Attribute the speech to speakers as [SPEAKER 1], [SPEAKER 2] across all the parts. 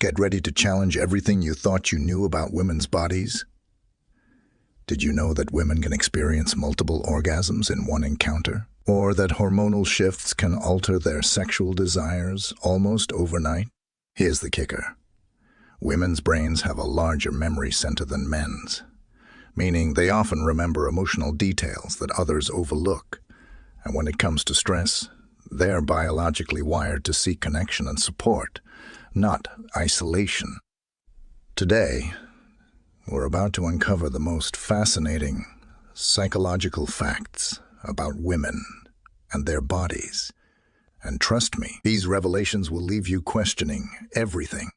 [SPEAKER 1] Get ready to challenge everything you thought you knew about women's bodies. Did you know that women can experience multiple orgasms in one encounter? Or that hormonal shifts can alter their sexual desires almost overnight? Here's the kicker. Women's brains have a larger memory center than men's, meaning they often remember emotional details that others overlook. And when it comes to stress, they're biologically wired to seek connection and support, not isolation. Today, we're about to uncover the most fascinating psychological facts about women and their bodies. And trust me, these revelations will leave you questioning everything.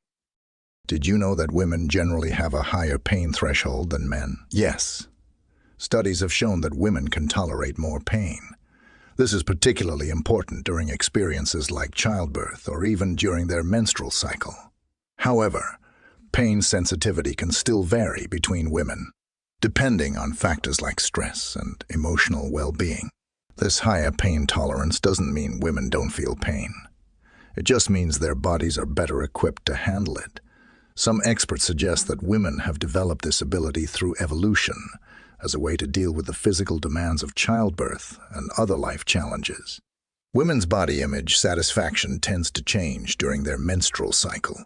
[SPEAKER 1] Did you know that women generally have a higher pain threshold than men? Yes. Studies have shown that women can tolerate more pain. This is particularly important during experiences like childbirth or even during their menstrual cycle. However, pain sensitivity can still vary between women, depending on factors like stress and emotional well-being. This higher pain tolerance doesn't mean women don't feel pain. It just means their bodies are better equipped to handle it. Some experts suggest that women have developed this ability through evolution as a way to deal with the physical demands of childbirth and other life challenges. Women's body image satisfaction tends to change during their menstrual cycle.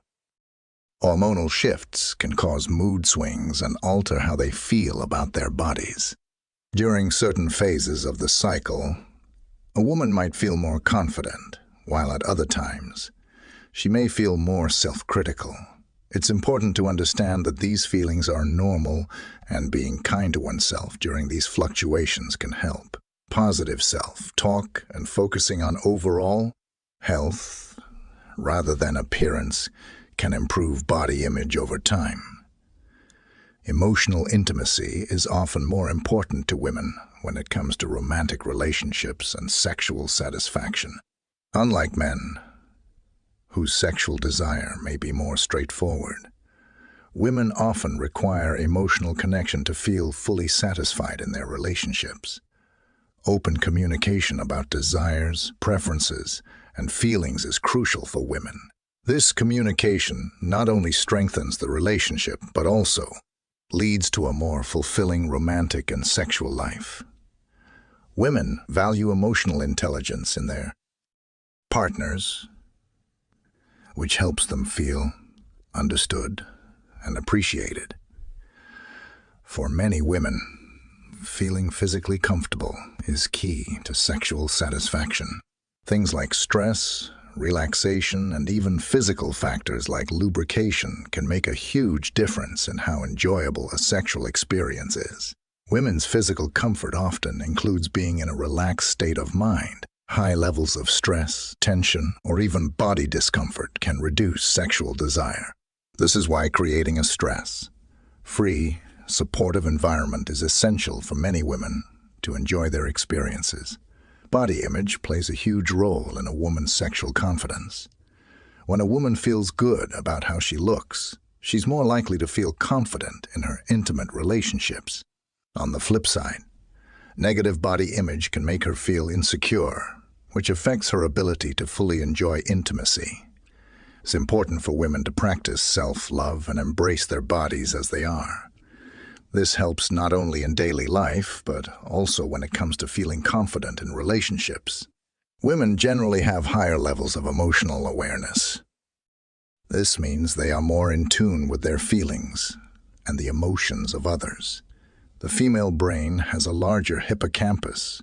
[SPEAKER 1] Hormonal shifts can cause mood swings and alter how they feel about their bodies. During certain phases of the cycle, a woman might feel more confident, while at other times, she may feel more self-critical. It's important to understand that these feelings are normal, and being kind to oneself during these fluctuations can help. Positive self-talk and focusing on overall health rather than appearance can improve body image over time. Emotional intimacy is often more important to women when it comes to romantic relationships and sexual satisfaction. Unlike men, whose sexual desire may be more straightforward, women often require emotional connection to feel fully satisfied in their relationships. Open communication about desires, preferences, and feelings is crucial for women. This communication not only strengthens the relationship, but also leads to a more fulfilling romantic and sexual life. Women value emotional intelligence in their partners, which helps them feel understood and appreciated. For many women, feeling physically comfortable is key to sexual satisfaction. Things like stress, relaxation, and even physical factors like lubrication can make a huge difference in how enjoyable a sexual experience is. Women's physical comfort often includes being in a relaxed state of mind. High levels of stress, tension, or even body discomfort can reduce sexual desire. This is why creating a stress-free, supportive environment is essential for many women to enjoy their experiences. Body image plays a huge role in a woman's sexual confidence. When a woman feels good about how she looks, she's more likely to feel confident in her intimate relationships. On the flip side, negative body image can make her feel insecure, which affects her ability to fully enjoy intimacy. It's important for women to practice self-love and embrace their bodies as they are. This helps not only in daily life, but also when it comes to feeling confident in relationships. Women generally have higher levels of emotional awareness. This means they are more in tune with their feelings and the emotions of others. The female brain has a larger hippocampus,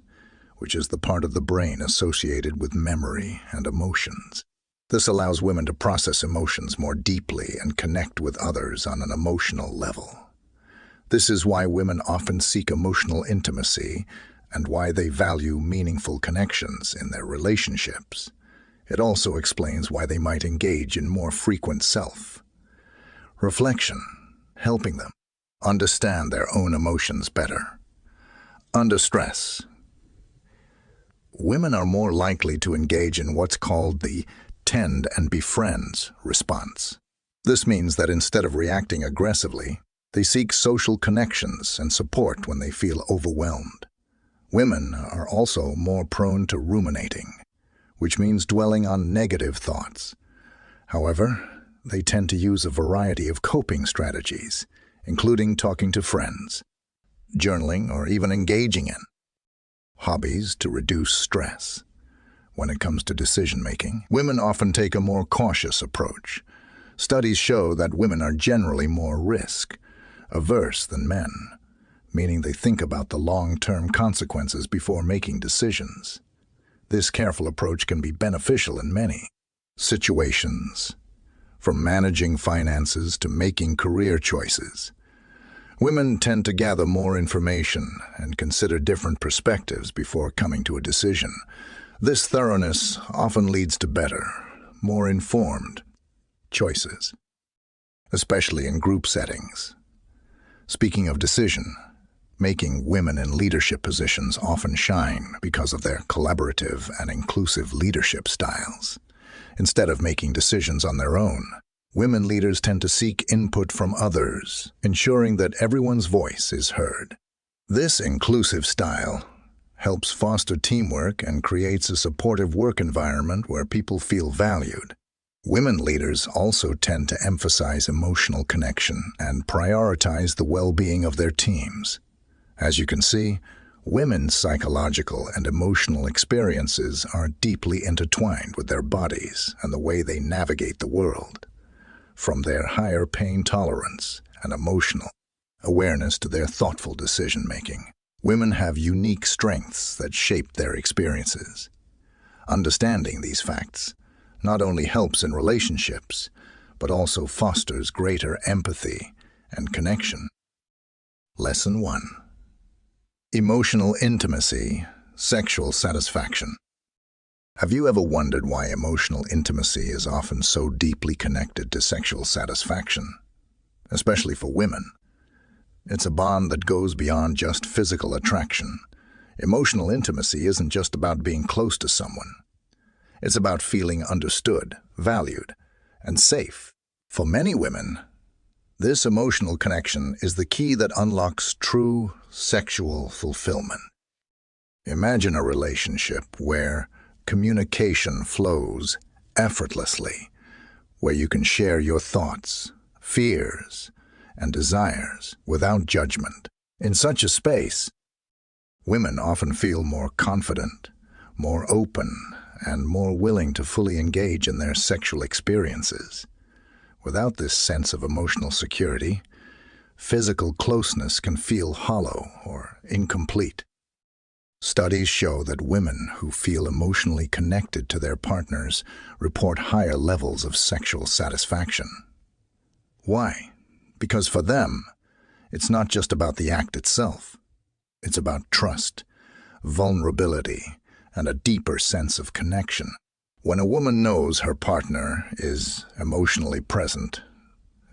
[SPEAKER 1] which is the part of the brain associated with memory and emotions. This allows women to process emotions more deeply and connect with others on an emotional level. This is why women often seek emotional intimacy and why they value meaningful connections in their relationships. It also explains why they might engage in more frequent self-reflection, helping them understand their own emotions better. Under stress, women are more likely to engage in what's called the tend and befriends response. This means that instead of reacting aggressively, they seek social connections and support when they feel overwhelmed. Women are also more prone to ruminating, which means dwelling on negative thoughts. However, they tend to use a variety of coping strategies, including talking to friends, journaling, or even engaging in hobbies to reduce stress. When it comes to decision-making, women often take a more cautious approach. Studies show that women are generally more risk-averse than men, meaning they think about the long-term consequences before making decisions. This careful approach can be beneficial in many situations, from managing finances to making career choices. Women tend to gather more information and consider different perspectives before coming to a decision. This thoroughness often leads to better, more informed choices, especially in group settings. Speaking of decision-making, women in leadership positions often shine because of their collaborative and inclusive leadership styles. Instead of making decisions on their own, women leaders tend to seek input from others, ensuring that everyone's voice is heard. This inclusive style helps foster teamwork and creates a supportive work environment where people feel valued. Women leaders also tend to emphasize emotional connection and prioritize the well-being of their teams. As you can see, women's psychological and emotional experiences are deeply intertwined with their bodies and the way they navigate the world. From their higher pain tolerance and emotional awareness to their thoughtful decision-making, women have unique strengths that shape their experiences. Understanding these facts not only helps in relationships, but also fosters greater empathy and connection. Lesson 1. Emotional intimacy, sexual satisfaction. Have you ever wondered why emotional intimacy is often so deeply connected to sexual satisfaction, especially for women? It's a bond that goes beyond just physical attraction. Emotional intimacy isn't just about being close to someone. It's about feeling understood, valued, and safe. For many women, this emotional connection is the key that unlocks true sexual fulfillment. Imagine a relationship where communication flows effortlessly, where you can share your thoughts, fears, and desires without judgment. In such a space, women often feel more confident, more open, and more willing to fully engage in their sexual experiences. Without this sense of emotional security, physical closeness can feel hollow or incomplete. Studies show that women who feel emotionally connected to their partners report higher levels of sexual satisfaction. Why? Because for them, it's not just about the act itself. It's about trust, vulnerability, and a deeper sense of connection. When a woman knows her partner is emotionally present,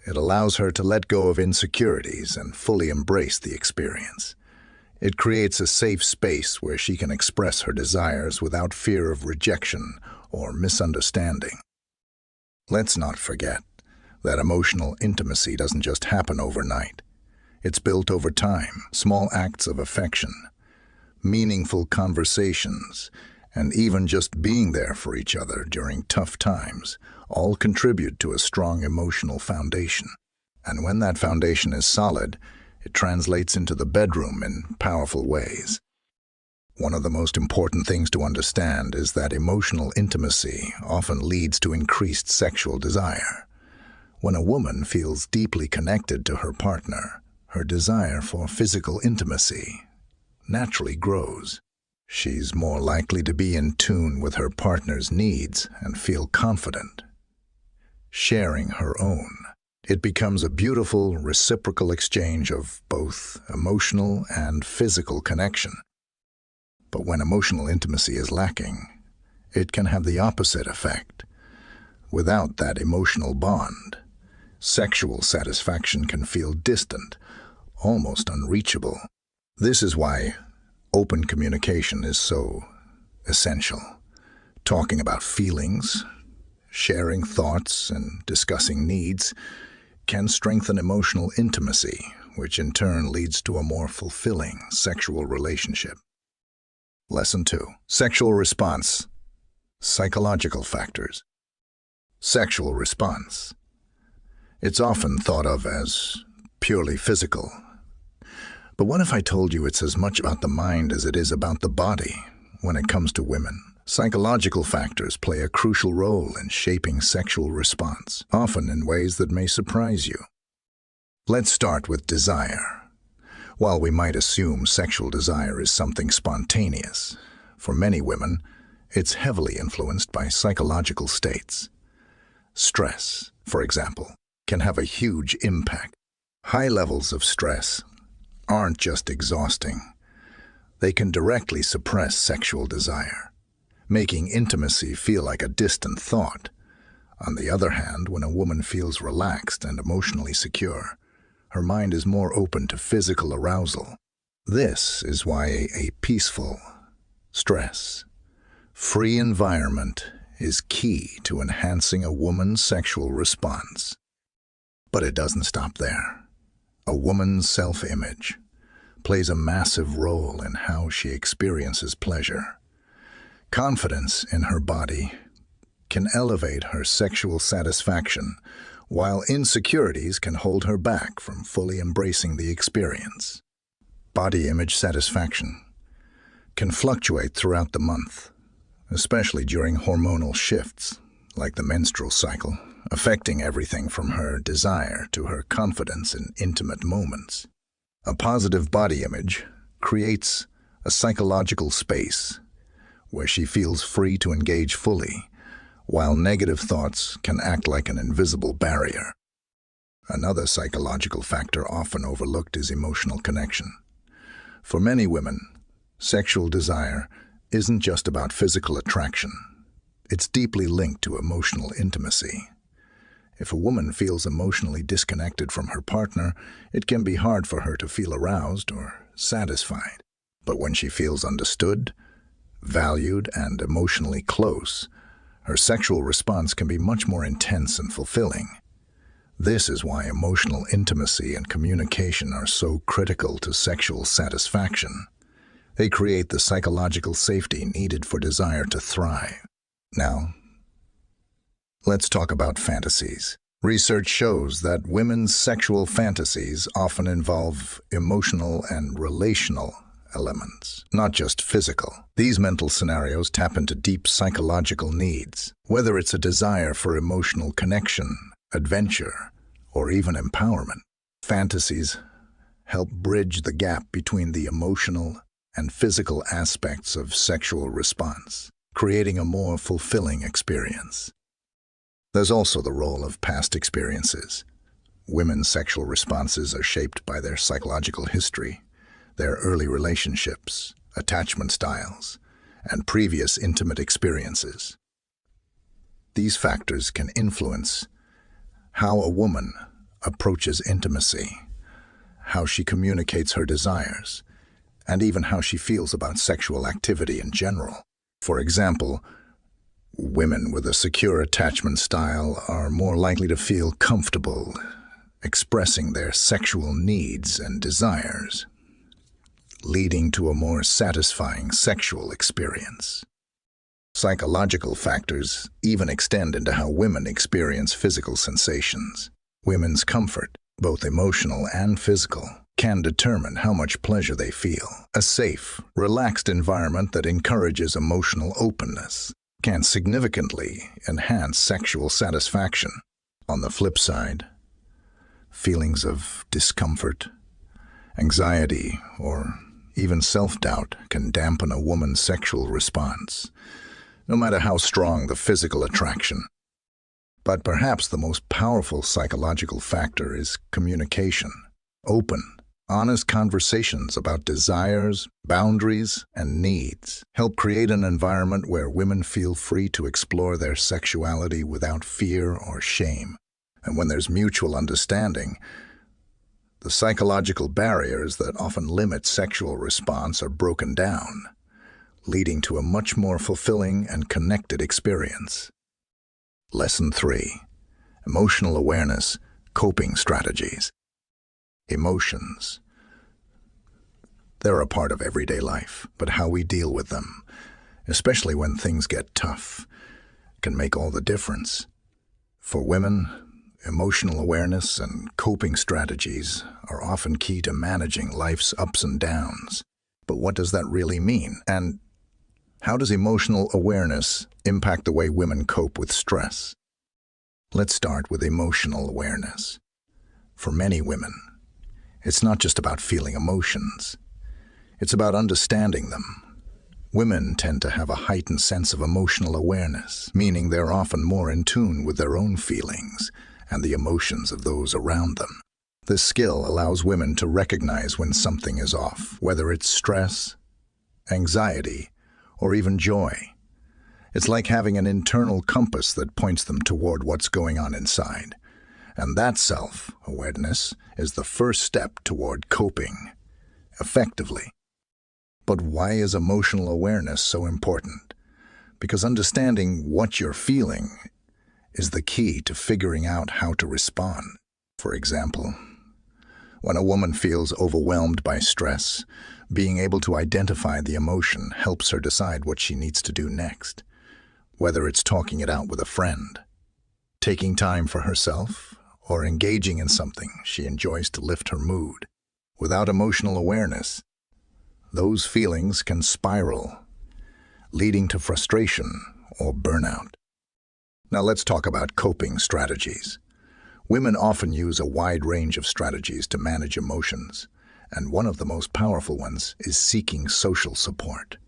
[SPEAKER 1] it allows her to let go of insecurities and fully embrace the experience. It creates a safe space where she can express her desires without fear of rejection or misunderstanding. Let's not forget that emotional intimacy doesn't just happen overnight. It's built over time. Small acts of affection, meaningful conversations, and even just being there for each other during tough times all contribute to a strong emotional foundation. And when that foundation is solid, it translates into the bedroom in powerful ways. One of the most important things to understand is that emotional intimacy often leads to increased sexual desire. When a woman feels deeply connected to her partner, her desire for physical intimacy naturally grows. She's more likely to be in tune with her partner's needs and feel confident sharing her own. It becomes a beautiful, reciprocal exchange of both emotional and physical connection. But when emotional intimacy is lacking, it can have the opposite effect. Without that emotional bond, sexual satisfaction can feel distant, almost unreachable. This is why open communication is so essential. Talking about feelings, sharing thoughts, and discussing needs can strengthen emotional intimacy, which in turn leads to a more fulfilling sexual relationship. Lesson 2. Sexual response. Psychological factors. Sexual response. It's often thought of as purely physical. But what if I told you it's as much about the mind as it is about the body when it comes to women? Psychological factors play a crucial role in shaping sexual response, often in ways that may surprise you. Let's start with desire. While we might assume sexual desire is something spontaneous, for many women, it's heavily influenced by psychological states. Stress, for example, can have a huge impact. High levels of stress aren't just exhausting. They can directly suppress sexual desire, making intimacy feel like a distant thought. On the other hand, when a woman feels relaxed and emotionally secure, her mind is more open to physical arousal. This is why a peaceful, stress-free environment is key to enhancing a woman's sexual response. But it doesn't stop there. A woman's self-image plays a massive role in how she experiences pleasure. Confidence in her body can elevate her sexual satisfaction, while insecurities can hold her back from fully embracing the experience. Body image satisfaction can fluctuate throughout the month, especially during hormonal shifts, like the menstrual cycle, affecting everything from her desire to her confidence in intimate moments. A positive body image creates a psychological space where she feels free to engage fully, while negative thoughts can act like an invisible barrier. Another psychological factor often overlooked is emotional connection. For many women, sexual desire isn't just about physical attraction. It's deeply linked to emotional intimacy. If a woman feels emotionally disconnected from her partner, it can be hard for her to feel aroused or satisfied. But when she feels understood, valued, and emotionally close, her sexual response can be much more intense and fulfilling. This is why emotional intimacy and communication are so critical to sexual satisfaction. They create the psychological safety needed for desire to thrive. Now, let's talk about fantasies. Research shows that women's sexual fantasies often involve emotional and relational elements, not just physical. These mental scenarios tap into deep psychological needs, whether it's a desire for emotional connection, adventure, or even empowerment. Fantasies help bridge the gap between the emotional and physical aspects of sexual response, creating a more fulfilling experience. There's also the role of past experiences. Women's sexual responses are shaped by their psychological history, their early relationships, attachment styles, and previous intimate experiences. These factors can influence how a woman approaches intimacy, how she communicates her desires, and even how she feels about sexual activity in general. For example, women with a secure attachment style are more likely to feel comfortable expressing their sexual needs and desires, leading to a more satisfying sexual experience. Psychological factors even extend into how women experience physical sensations. Women's comfort, both emotional and physical, can determine how much pleasure they feel. A safe, relaxed environment that encourages emotional openness can significantly enhance sexual satisfaction. On the flip side, feelings of discomfort, anxiety, or even self-doubt can dampen a woman's sexual response, no matter how strong the physical attraction. But perhaps the most powerful psychological factor is communication. Open, honest conversations about desires, boundaries, and needs help create an environment where women feel free to explore their sexuality without fear or shame. And when there's mutual understanding, the psychological barriers that often limit sexual response are broken down, leading to a much more fulfilling and connected experience. Lesson 3. Emotional awareness, coping strategies. Emotions. They're a part of everyday life, but how we deal with them, especially when things get tough, can make all the difference. For women, Emotional awareness and coping strategies are often key to managing life's ups and downs. But what does that really mean? And how does emotional awareness impact the way women cope with stress? Let's start with emotional awareness. For many women, it's not just about feeling emotions. It's about understanding them. Women tend to have a heightened sense of emotional awareness, meaning they're often more in tune with their own feelings and the emotions of those around them. This skill allows women to recognize when something is off, whether it's stress, anxiety, or even joy. It's like having an internal compass that points them toward what's going on inside. And that self-awareness is the first step toward coping effectively. But why is emotional awareness so important? Because understanding what you're feeling is the key to figuring out how to respond. For example, when a woman feels overwhelmed by stress, being able to identify the emotion helps her decide what she needs to do next. Whether it's talking it out with a friend, taking time for herself, or engaging in something she enjoys to lift her mood. Without emotional awareness, those feelings can spiral, leading to frustration or burnout. Now let's talk about coping strategies. Women often use a wide range of strategies to manage emotions, and one of the most powerful ones is seeking social support.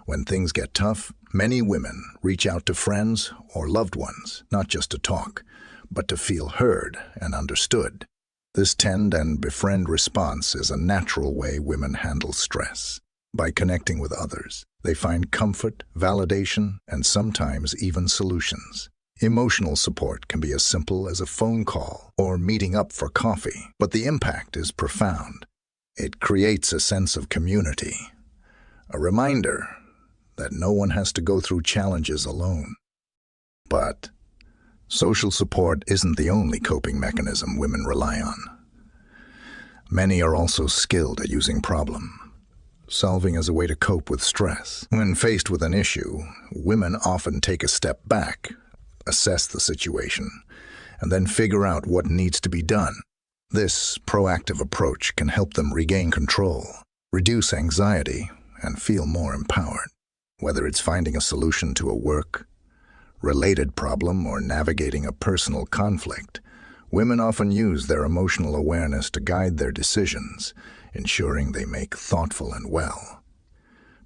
[SPEAKER 1] When things get tough, many women reach out to friends or loved ones, not just to talk, but to feel heard and understood. This tend and befriend response is a natural way women handle stress. By connecting with others, they find comfort, validation, and sometimes even solutions. Emotional support can be as simple as a phone call or meeting up for coffee, but the impact is profound. It creates a sense of community, a reminder that no one has to go through challenges alone. But social support isn't the only coping mechanism women rely on. Many are also skilled at using problem-solving as a way to cope with stress. When faced with an issue, women often take a step back, assess the situation, and then figure out what needs to be done. This proactive approach can help them regain control, reduce anxiety, and feel more empowered. Whether it's finding a solution to a work-related problem or navigating a personal conflict, women often use their emotional awareness to guide their decisions, ensuring they make thoughtful and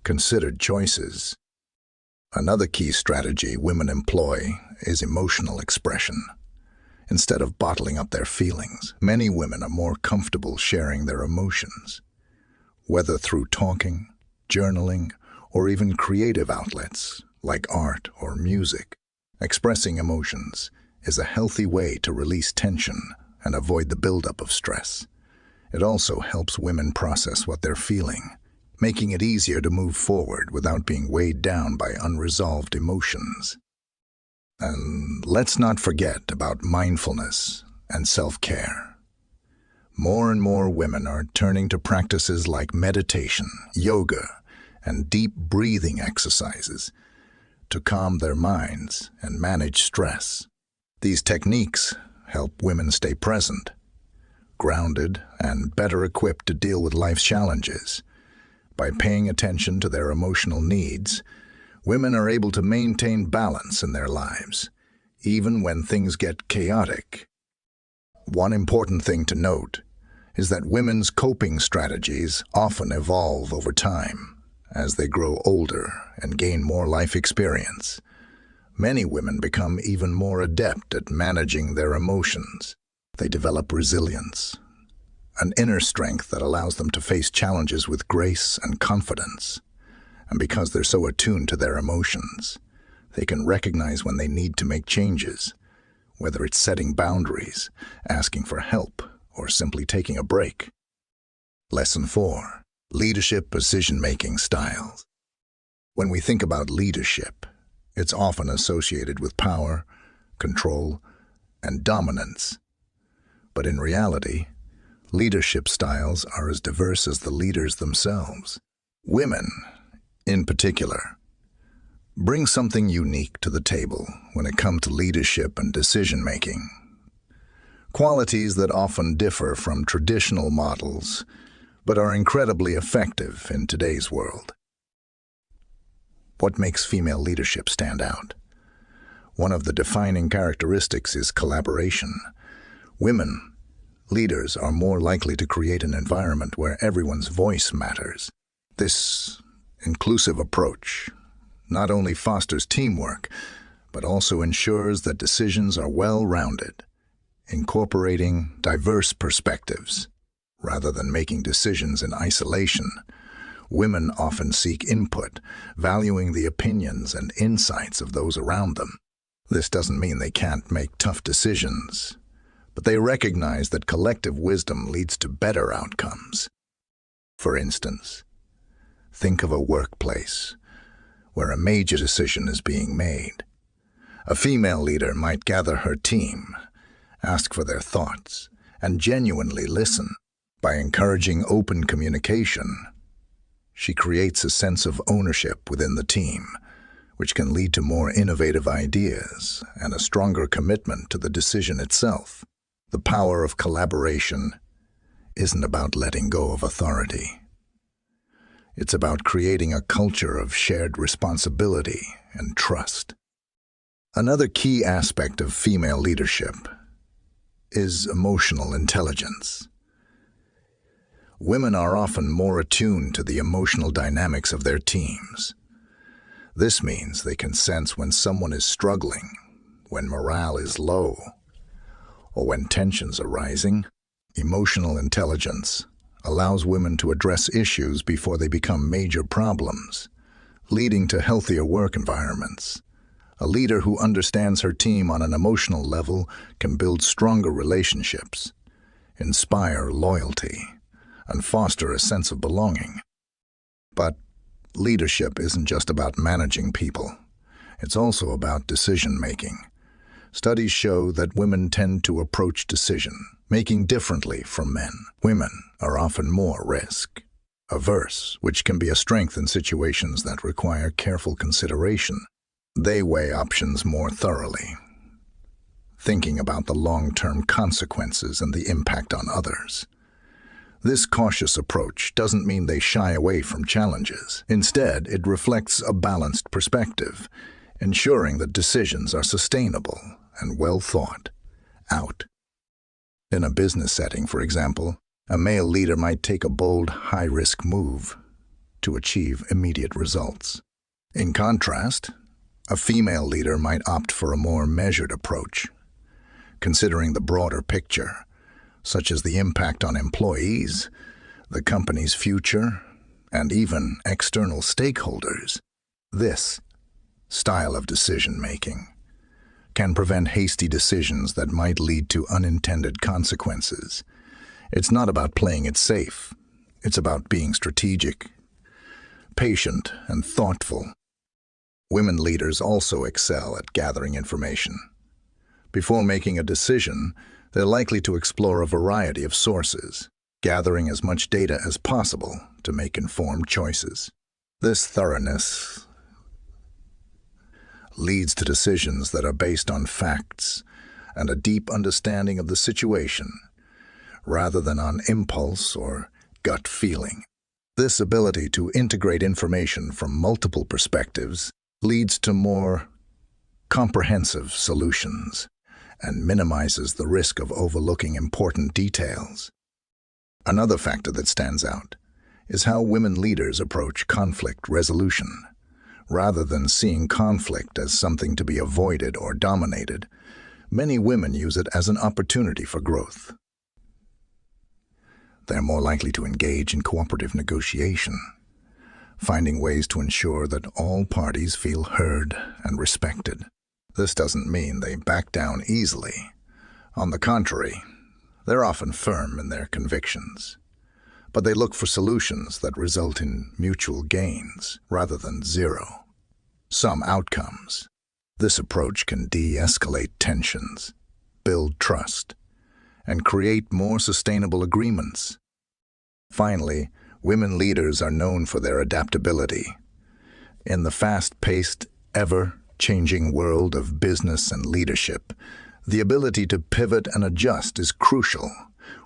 [SPEAKER 1] considered choices. Another key strategy women employ is emotional expression. Instead of bottling up their feelings, many women are more comfortable sharing their emotions, whether through talking, journaling, or even creative outlets like art or music. Expressing emotions is a healthy way to release tension and avoid the buildup of stress. It also helps women process what they're feeling, making it easier to move forward without being weighed down by unresolved emotions. And let's not forget about mindfulness and self-care. More and more women are turning to practices like meditation, yoga, and deep breathing exercises to calm their minds and manage stress. These techniques help women stay present, grounded, and better equipped to deal with life's challenges. By paying attention to their emotional needs, women are able to maintain balance in their lives, even when things get chaotic. One important thing to note is that women's coping strategies often evolve over time as they grow older and gain more life experience. Many women become even more adept at managing their emotions. They develop resilience, an inner strength that allows them to face challenges with grace and confidence. And because they're so attuned to their emotions, they can recognize when they need to make changes, whether it's setting boundaries, asking for help, or simply taking a break. Lesson 4. Leadership decision-making styles. When we think about leadership, it's often associated with power, control, and dominance. But in reality, leadership styles are as diverse as the leaders themselves. Women, in particular, bring something unique to the table when it comes to leadership and decision-making. qualities that often differ from traditional models, but are incredibly effective in today's world. What makes female leadership stand out? One of the defining characteristics is collaboration. Women leaders are more likely to create an environment where everyone's voice matters. This inclusive approach not only fosters teamwork, but also ensures that decisions are well-rounded, incorporating diverse perspectives. Rather than making decisions in isolation, women often seek input, valuing the opinions and insights of those around them. This doesn't mean they can't make tough decisions, but they recognize that collective wisdom leads to better outcomes. For instance, think of a workplace where a major decision is being made. A female leader might gather her team, ask for their thoughts, and genuinely listen. By encouraging open communication, she creates a sense of ownership within the team, which can lead to more innovative ideas and a stronger commitment to the decision itself. The power of collaboration isn't about letting go of authority. It's about creating a culture of shared responsibility and trust. Another key aspect of female leadership is emotional intelligence. Women are often more attuned to the emotional dynamics of their teams. This means they can sense when someone is struggling, when morale is low, or when tensions are rising. Emotional intelligence allows women to address issues before they become major problems, leading to healthier work environments. A leader who understands her team on an emotional level can build stronger relationships, inspire loyalty, and foster a sense of belonging. But leadership isn't just about managing people. It's also about decision-making. Studies show that women tend to approach decision-making differently from men. Women are often more risk-averse, which can be a strength in situations that require careful consideration. They weigh options more thoroughly, thinking about the long-term consequences and the impact on others. This cautious approach doesn't mean they shy away from challenges. Instead, it reflects a balanced perspective, ensuring that decisions are sustainable and well thought out. In a business setting, for example, a male leader might take a bold, high-risk move to achieve immediate results. In contrast, a female leader might opt for a more measured approach, considering the broader picture, such as the impact on employees, the company's future, and even external stakeholders. This style of decision-making can prevent hasty decisions that might lead to unintended consequences. It's not about playing it safe. It's about being strategic, patient, and thoughtful. Women leaders also excel at gathering information. Before making a decision, they're likely to explore a variety of sources, gathering as much data as possible to make informed choices. This thoroughness leads to decisions that are based on facts and a deep understanding of the situation, rather than on impulse or gut feeling. This ability to integrate information from multiple perspectives leads to more comprehensive solutions and minimizes the risk of overlooking important details. Another factor that stands out is how women leaders approach conflict resolution. Rather than seeing conflict as something to be avoided or dominated, many women use it as an opportunity for growth. They're more likely to engage in cooperative negotiation, finding ways to ensure that all parties feel heard and respected. This doesn't mean they back down easily. On the contrary, they're often firm in their convictions, but they look for solutions that result in mutual gains rather than zero-sum outcomes. This approach can de-escalate tensions, build trust, and create more sustainable agreements. Finally, women leaders are known for their adaptability. In the fast-paced, ever-changing world of business and leadership, The ability to pivot and adjust is crucial.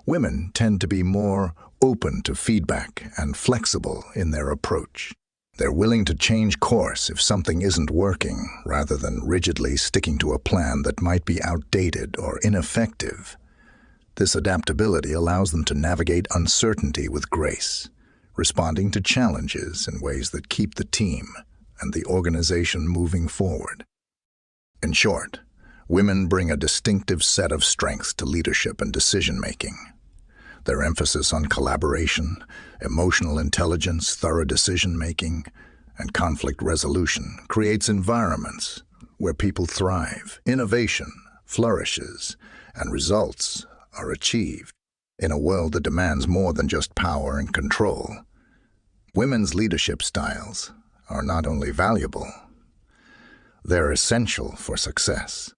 [SPEAKER 1] Women tend to be more open to feedback and flexible in their approach. They're willing to change course if something isn't working, rather than rigidly sticking to a plan that might be outdated or ineffective. This adaptability allows them to navigate uncertainty with grace, responding to challenges in ways that keep the team and the organization moving forward. In short, women bring a distinctive set of strengths to leadership and decision-making. Their emphasis on collaboration, emotional intelligence, thorough decision-making, and conflict resolution creates environments where people thrive, innovation flourishes, and results are achieved. In a world that demands more than just power and control, women's leadership styles are not only valuable, they're essential for success.